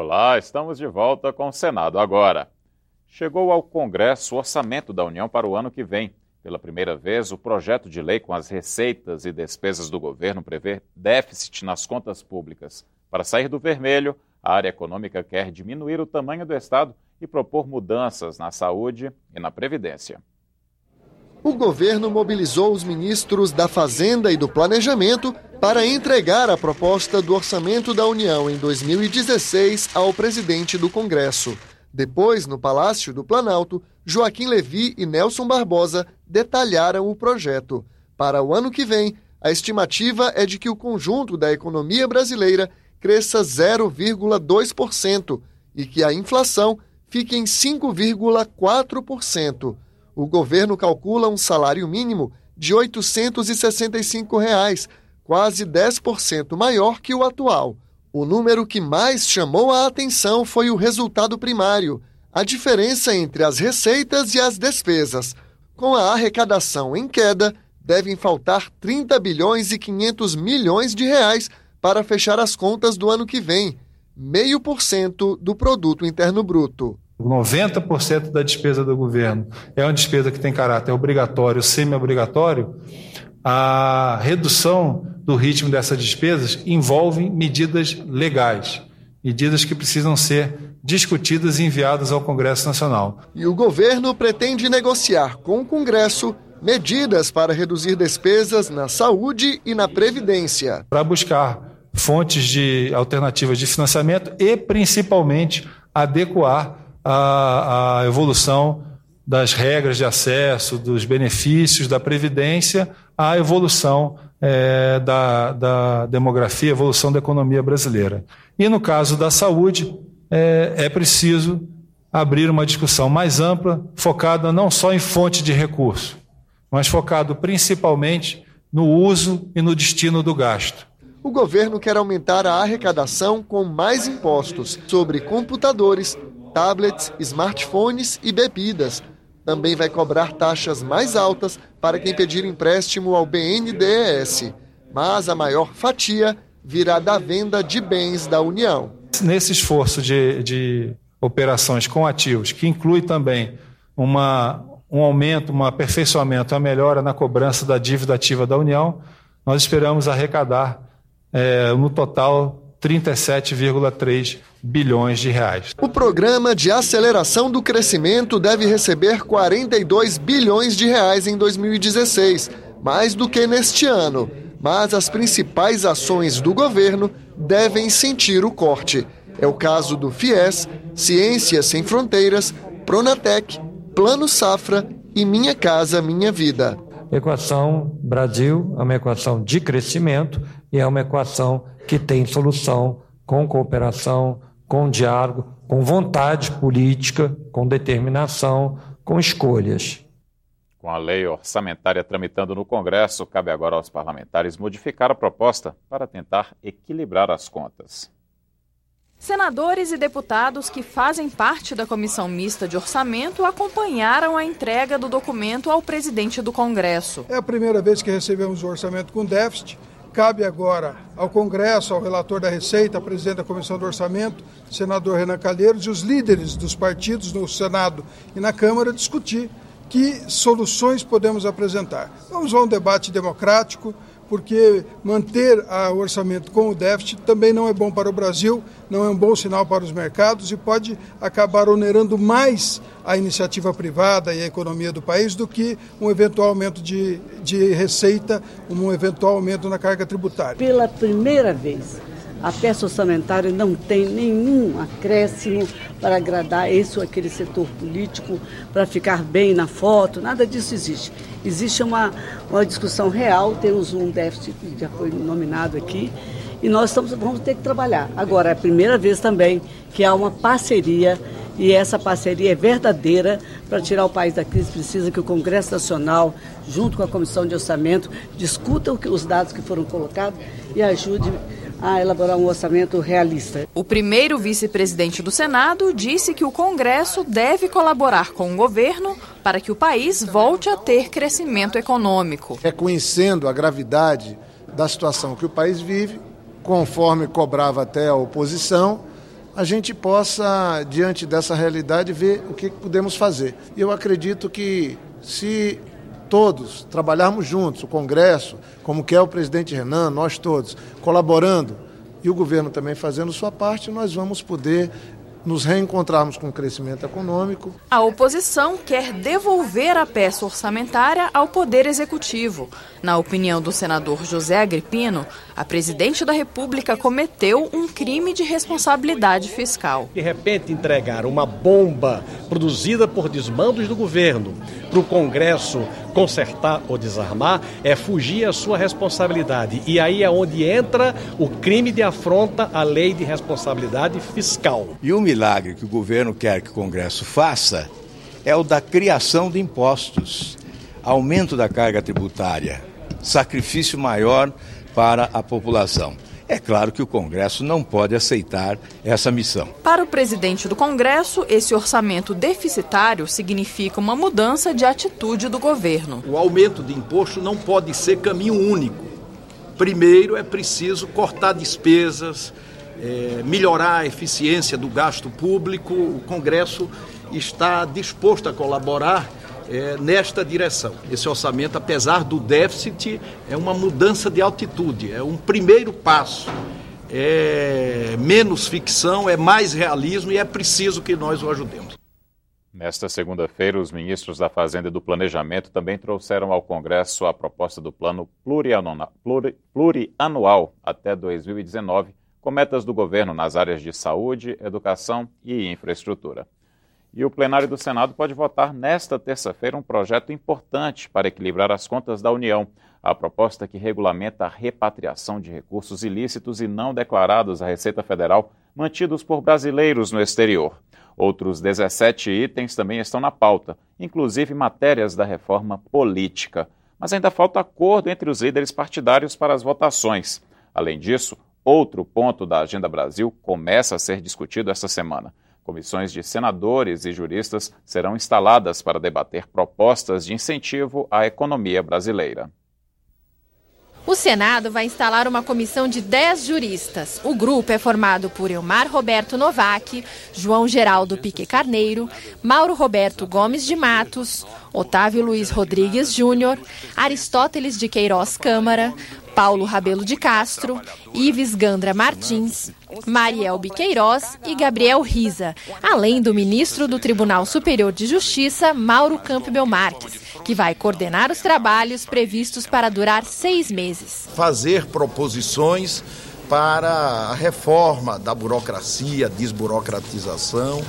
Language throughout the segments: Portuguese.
Olá, estamos de volta com o Senado agora. Chegou ao Congresso o orçamento da União para o ano que vem. Pela primeira vez, o projeto de lei com as receitas e despesas do governo prevê déficit nas contas públicas. Para sair do vermelho, a área econômica quer diminuir o tamanho do Estado e propor mudanças na saúde e na Previdência. O governo mobilizou os ministros da Fazenda e do Planejamento para entregar a proposta do orçamento da União em 2016 ao presidente do Congresso. Depois, no Palácio do Planalto, Joaquim Levy e Nelson Barbosa detalharam o projeto. Para o ano que vem, a estimativa é de que o conjunto da economia brasileira cresça 0,2% e que a inflação fique em 5,4%. O governo calcula um salário mínimo de R$ 865, quase 10% maior que o atual. O número que mais chamou a atenção foi o resultado primário, a diferença entre as receitas e as despesas. Com a arrecadação em queda, devem faltar 30 bilhões e 500 milhões de reais para fechar as contas do ano que vem, 0,5% do produto interno bruto. 90% da despesa do governo é uma despesa que tem caráter obrigatório, semi-obrigatório. A redução do ritmo dessas despesas envolve medidas legais, medidas que precisam ser discutidas e enviadas ao Congresso Nacional. E o governo pretende negociar com o Congresso medidas para reduzir despesas na saúde e na Previdência. Para buscar fontes de alternativas de financiamento e, principalmente, adequar a evolução das regras de acesso, dos benefícios da Previdência à evolução da demografia, evolução da economia brasileira. E no caso da saúde, é preciso abrir uma discussão mais ampla, focada não só em fonte de recurso, mas focado principalmente no uso e no destino do gasto. O governo quer aumentar a arrecadação com mais impostos sobre computadores, tablets, smartphones e bebidas. Também vai cobrar taxas mais altas para quem pedir empréstimo ao BNDES. Mas a maior fatia virá da venda de bens da União. Nesse esforço de operações com ativos, que inclui também um aumento, um aperfeiçoamento, a melhora na cobrança da dívida ativa da União, nós esperamos arrecadar, no total, 37,3 bilhões de reais. O programa de aceleração do crescimento deve receber 42 bilhões de reais em 2016, mais do que neste ano. Mas as principais ações do governo devem sentir o corte. É o caso do FIES, Ciências Sem Fronteiras, Pronatec, Plano Safra e Minha Casa Minha Vida. A equação Brasil é uma equação de crescimento e é uma equação que tem solução com cooperação, com diálogo, com vontade política, com determinação, com escolhas. Com a lei orçamentária tramitando no Congresso, cabe agora aos parlamentares modificar a proposta para tentar equilibrar as contas. Senadores e deputados que fazem parte da Comissão Mista de Orçamento acompanharam a entrega do documento ao presidente do Congresso. É a primeira vez que recebemos o orçamento com déficit. Cabe agora ao Congresso, ao relator da Receita, ao presidente da Comissão do Orçamento, senador Renan Calheiros, e os líderes dos partidos no Senado e na Câmara discutir que soluções podemos apresentar. Vamos a um debate democrático, porque manter o orçamento com o déficit também não é bom para o Brasil, não é um bom sinal para os mercados e pode acabar onerando mais a iniciativa privada e a economia do país do que um eventual aumento de receita, um eventual aumento na carga tributária. Pela primeira vez, a peça orçamentária não tem nenhum acréscimo para agradar esse ou aquele setor político, para ficar bem na foto, nada disso existe. Existe uma discussão real, temos um déficit que já foi nominado aqui, e nós vamos ter que trabalhar. Agora, é a primeira vez também que há uma parceria, e essa parceria é verdadeira para tirar o país da crise. Precisa que o Congresso Nacional, junto com a Comissão de Orçamento, discuta os dados que foram colocados e ajude a elaborar um orçamento realista. O primeiro vice-presidente do Senado disse que o Congresso deve colaborar com o governo para que o país volte a ter crescimento econômico. Reconhecendo a gravidade da situação que o país vive, conforme cobrava até a oposição, a gente possa, diante dessa realidade, ver o que podemos fazer. Eu acredito que se todos trabalharmos juntos, o Congresso, como quer o presidente Renan, nós todos, colaborando, e o governo também fazendo sua parte, nós vamos poder nos reencontrarmos com o crescimento econômico. A oposição quer devolver a peça orçamentária ao Poder Executivo. Na opinião do senador José Agripino, a presidente da República cometeu um crime de responsabilidade fiscal. De repente, entregar uma bomba produzida por desmandos do governo para o Congresso consertar ou desarmar é fugir à sua responsabilidade. E aí é onde entra o crime de afronta à lei de responsabilidade fiscal. E o milagre que o governo quer que o Congresso faça é o da criação de impostos, aumento da carga tributária, sacrifício maior para a população. É claro que o Congresso não pode aceitar essa missão. Para o presidente do Congresso, esse orçamento deficitário significa uma mudança de atitude do governo. O aumento de imposto não pode ser caminho único. Primeiro, é preciso cortar despesas, melhorar a eficiência do gasto público. O Congresso está disposto a colaborar nesta direção. Esse orçamento, apesar do déficit, é uma mudança de altitude, é um primeiro passo. É menos ficção, é mais realismo e é preciso que nós o ajudemos. Nesta segunda-feira, os ministros da Fazenda e do Planejamento também trouxeram ao Congresso a proposta do Plano Plurianual até 2019, com metas do governo nas áreas de saúde, educação e infraestrutura. E o plenário do Senado pode votar nesta terça-feira um projeto importante para equilibrar as contas da União. A proposta que regulamenta a repatriação de recursos ilícitos e não declarados à Receita Federal mantidos por brasileiros no exterior. Outros 17 itens também estão na pauta, inclusive matérias da reforma política. Mas ainda falta acordo entre os líderes partidários para as votações. Além disso, outro ponto da Agenda Brasil começa a ser discutido esta semana. Comissões de senadores e juristas serão instaladas para debater propostas de incentivo à economia brasileira. O Senado vai instalar uma comissão de 10 juristas. O grupo é formado por Elmar Roberto Novak, João Geraldo Pique Carneiro, Mauro Roberto Gomes de Matos, Otávio Luiz Rodrigues Júnior, Aristóteles de Queiroz Câmara, Paulo Rabelo de Castro, Ives Gandra Martins, Mariel Biqueiroz e Gabriel Riza, além do ministro do Tribunal Superior de Justiça, Mauro Campbell Marques, que vai coordenar os trabalhos previstos para durar 6 meses. Fazer proposições para a reforma da burocracia, desburocratização,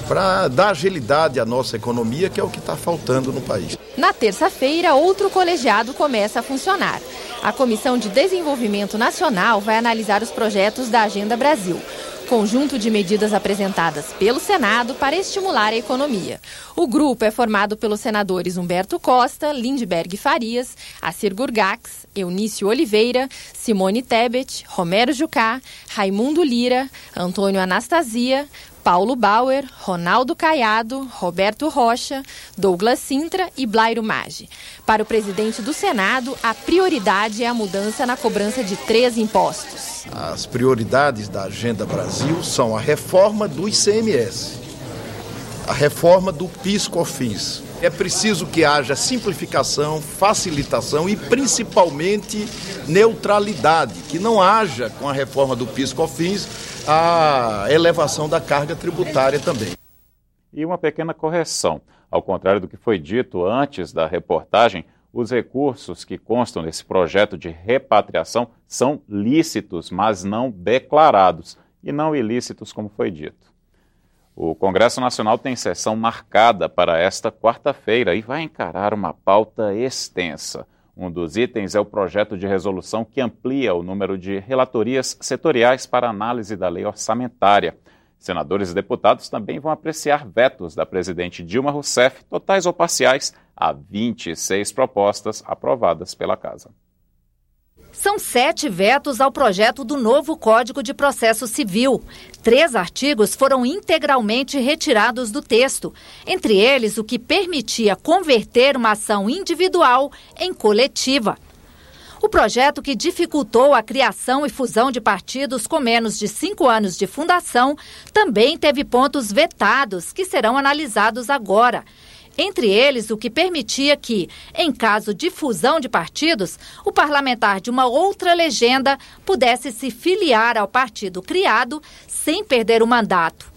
para dar agilidade à nossa economia, que é o que está faltando no país. Na terça-feira, outro colegiado começa a funcionar. A Comissão de Desenvolvimento Nacional vai analisar os projetos da Agenda Brasil, conjunto de medidas apresentadas pelo Senado para estimular a economia. O grupo é formado pelos senadores Humberto Costa, Lindbergh Farias, Assir Gurgax, Eunício Oliveira, Simone Tebet, Romero Jucá, Raimundo Lira, Antônio Anastasia, Paulo Bauer, Ronaldo Caiado, Roberto Rocha, Douglas Sintra e Blairo Maggi. Para o presidente do Senado, a prioridade é a mudança na cobrança de 3 impostos. As prioridades da Agenda Brasil são a reforma do ICMS, a reforma do PIS/COFINS. É preciso que haja simplificação, facilitação e, principalmente, neutralidade, que não haja, com a reforma do PIS/COFINS, a elevação da carga tributária também. E uma pequena correção. Ao contrário do que foi dito antes da reportagem, os recursos que constam nesse projeto de repatriação são lícitos, mas não declarados, e não ilícitos, como foi dito. O Congresso Nacional tem sessão marcada para esta quarta-feira e vai encarar uma pauta extensa. Um dos itens é o projeto de resolução que amplia o número de relatorias setoriais para análise da lei orçamentária. Senadores e deputados também vão apreciar vetos da presidente Dilma Rousseff, totais ou parciais, a 26 propostas aprovadas pela Casa. São 7 vetos ao projeto do novo Código de Processo Civil. 3 artigos foram integralmente retirados do texto, entre eles o que permitia converter uma ação individual em coletiva. O projeto, que dificultou a criação e fusão de partidos com menos de 5 anos de fundação, também teve pontos vetados que serão analisados agora. Entre eles, o que permitia que, em caso de fusão de partidos, o parlamentar de uma outra legenda pudesse se filiar ao partido criado sem perder o mandato.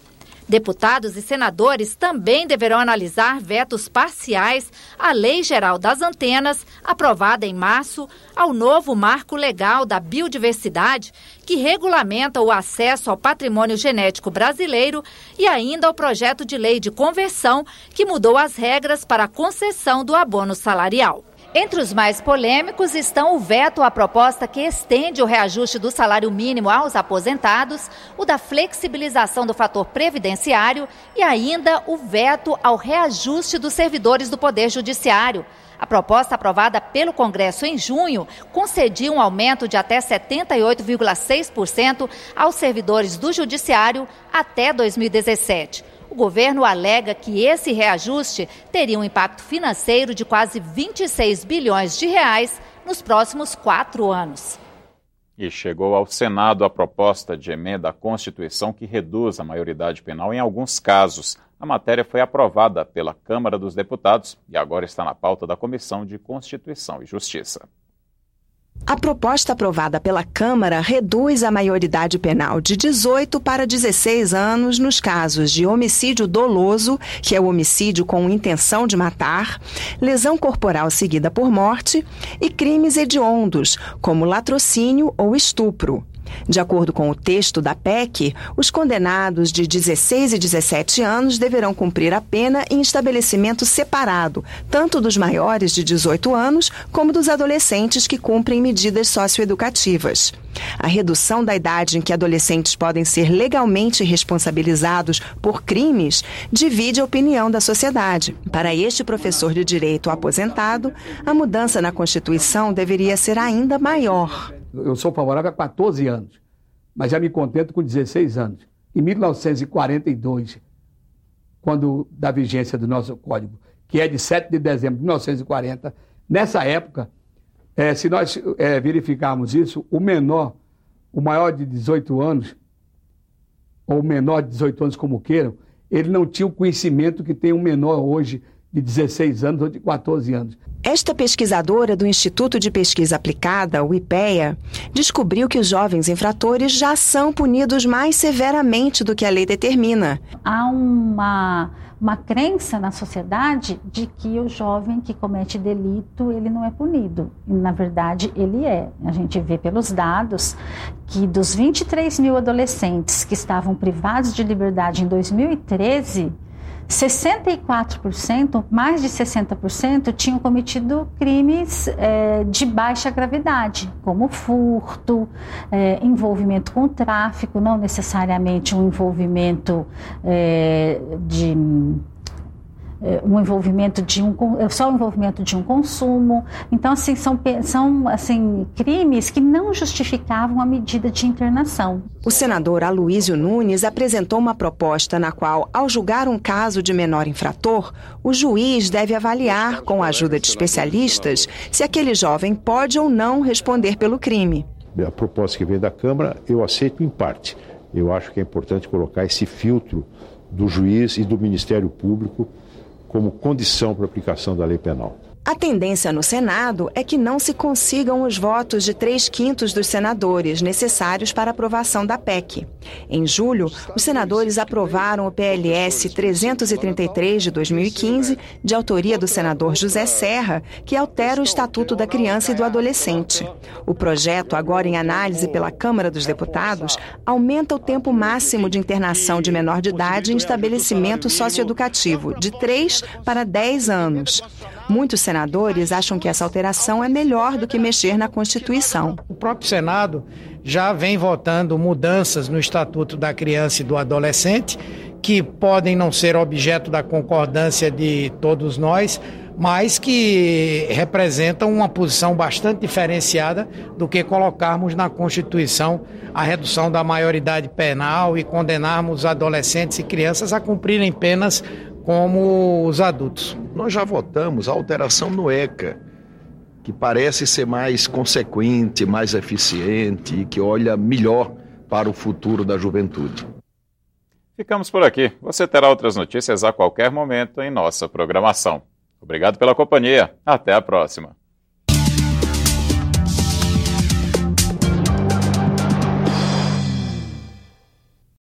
Deputados e senadores também deverão analisar vetos parciais à Lei Geral das Antenas, aprovada em março, ao novo Marco Legal da Biodiversidade, que regulamenta o acesso ao patrimônio genético brasileiro, e ainda ao projeto de lei de conversão, que mudou as regras para a concessão do abono salarial. Entre os mais polêmicos estão o veto à proposta que estende o reajuste do salário mínimo aos aposentados, o da flexibilização do fator previdenciário e ainda o veto ao reajuste dos servidores do Poder Judiciário. A proposta aprovada pelo Congresso em junho concedia um aumento de até 78,6% aos servidores do Judiciário até 2017. O governo alega que esse reajuste teria um impacto financeiro de quase 26 bilhões de reais nos próximos 4 anos. E chegou ao Senado a proposta de emenda à Constituição que reduz a maioridade penal em alguns casos. A matéria foi aprovada pela Câmara dos Deputados e agora está na pauta da Comissão de Constituição e Justiça. A proposta aprovada pela Câmara reduz a maioridade penal de 18 para 16 anos nos casos de homicídio doloso, que é o homicídio com intenção de matar, lesão corporal seguida por morte e crimes hediondos, como latrocínio ou estupro. De acordo com o texto da PEC, os condenados de 16 e 17 anos deverão cumprir a pena em estabelecimento separado, tanto dos maiores de 18 anos como dos adolescentes que cumprem medidas socioeducativas. A redução da idade em que adolescentes podem ser legalmente responsabilizados por crimes divide a opinião da sociedade. Para este professor de direito aposentado, a mudança na Constituição deveria ser ainda maior. Eu sou favorável a 14 anos, mas já me contento com 16 anos. Em 1942, quando da vigência do nosso Código, que é de 7 de dezembro de 1940, nessa época, se nós verificarmos isso, o maior de 18 anos, ou o menor de 18 anos, como queiram, ele não tinha o conhecimento que tem um menor hoje de 16 anos ou de 14 anos. Esta pesquisadora do Instituto de Pesquisa Aplicada, o IPEA, descobriu que os jovens infratores já são punidos mais severamente do que a lei determina. Há uma crença na sociedade de que o jovem que comete delito, ele não é punido. E, na verdade, ele é. A gente vê pelos dados que dos 23 mil adolescentes que estavam privados de liberdade em 2013, 64%, mais de 60%, tinham cometido crimes de baixa gravidade, como furto, envolvimento com tráfico, não necessariamente um envolvimento só o envolvimento de um consumo. Então, assim, são crimes que não justificavam a medida de internação. O senador Aloysio Nunes apresentou uma proposta na qual, ao julgar um caso de menor infrator, o juiz deve avaliar, com a ajuda de especialistas, se aquele jovem pode ou não responder pelo crime. A proposta que vem da Câmara, eu aceito em parte. Eu acho que é importante colocar esse filtro do juiz e do Ministério Público como condição para a aplicação da lei penal. A tendência no Senado é que não se consigam os votos de 3/5 dos senadores necessários para a aprovação da PEC. Em julho, os senadores aprovaram o PLS 333 de 2015, de autoria do senador José Serra, que altera o Estatuto da Criança e do Adolescente. O projeto, agora em análise pela Câmara dos Deputados, aumenta o tempo máximo de internação de menor de idade em estabelecimento socioeducativo, de 3 para 10 anos. Muitos senadores acham que essa alteração é melhor do que mexer na Constituição. O próprio Senado já vem votando mudanças no Estatuto da Criança e do Adolescente, que podem não ser objeto da concordância de todos nós, mas que representam uma posição bastante diferenciada do que colocarmos na Constituição a redução da maioridade penal e condenarmos adolescentes e crianças a cumprirem penas como os adultos. Nós já votamos a alteração no ECA, que parece ser mais consequente, mais eficiente e que olha melhor para o futuro da juventude. Ficamos por aqui. Você terá outras notícias a qualquer momento em nossa programação. Obrigado pela companhia. Até a próxima.